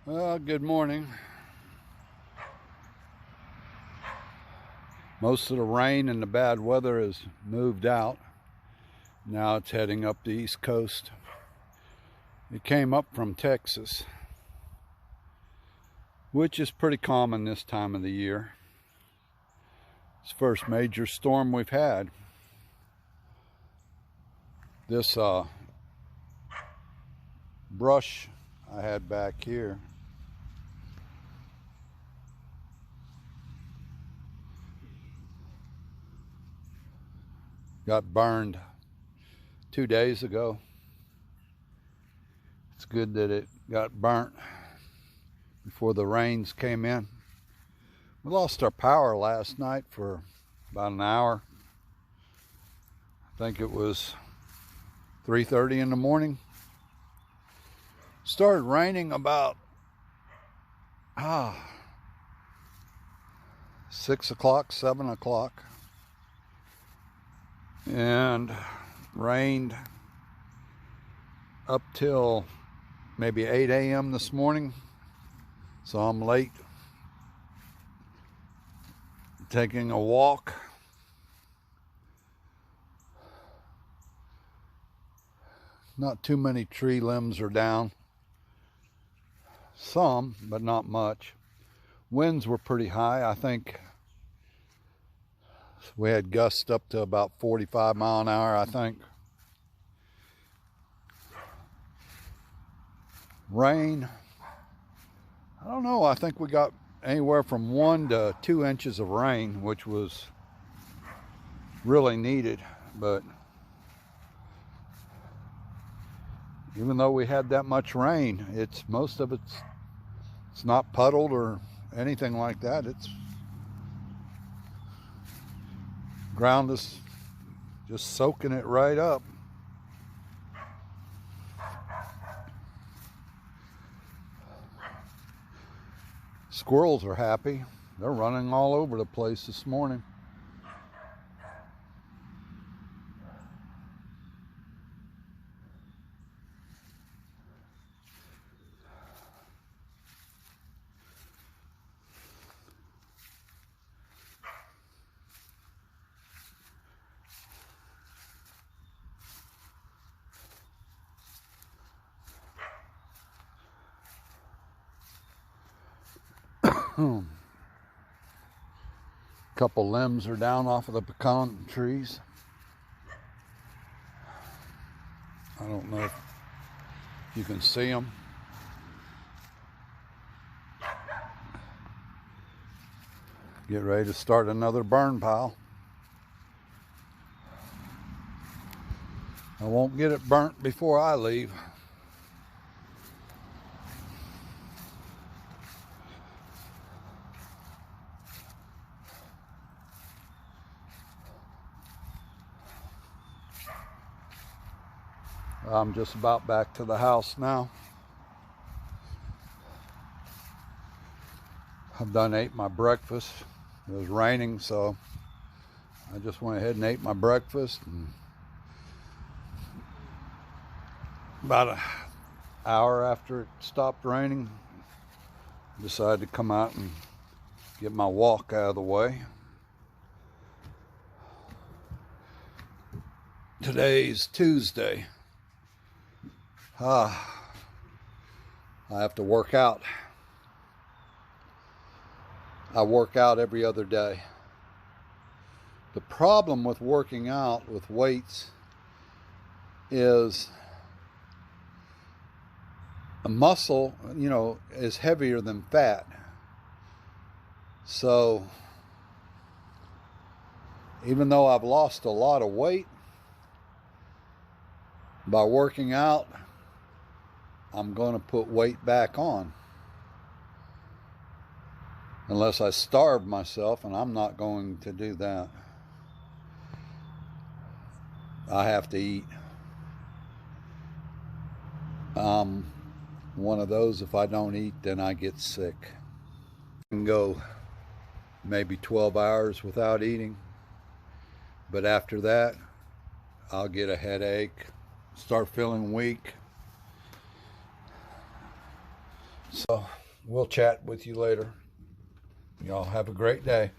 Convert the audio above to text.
Well, good morning. Most of the rain and the bad weather has moved out. Now it's heading up the East Coast. It came up from Texas, which is pretty common this time of the year. It's the first major storm we've had. This brush I had back here got burned 2 days ago. It's good that it got burnt before the rains came in. We lost our power last night for about an hour. I think it was 3:30 in the morning. Started raining about 6 o'clock, 7 o'clock, and rained up till maybe 8 a.m. this morning. So I'm late taking a walk. Not too many tree limbs are down. Some, but not much. Winds were pretty high. I think we had gusts up to about 45 mile an hour, I think. Rain, I don't know, I think we got anywhere from 1 to 2 inches of rain, which was really needed. But even though we had that much rain, most of it's not puddled or anything like that. It's ground is just soaking it right up. Squirrels are happy. They're running all over the place this morning. Couple limbs are down off of the pecan trees. I don't know if you can see them. Get ready to start another burn pile. I won't get it burnt before I leave. I'm just about back to the house now. I've done ate my breakfast. It was raining, so I just went ahead and ate my breakfast. And about an hour after it stopped raining, I decided to come out and get my walk out of the way. Today's Tuesday. I have to work out. I work out every other day. The problem with working out with weights is a muscle, is heavier than fat. So even though I've lost a lot of weight by working out, I'm going to put weight back on. Unless I starve myself, and I'm not going to do that. I have to eat. One of those, if I don't eat, then I get sick. I can go maybe 12 hours without eating. But after that, I'll get a headache, start feeling weak. So we'll chat with you later. Y'all have a great day.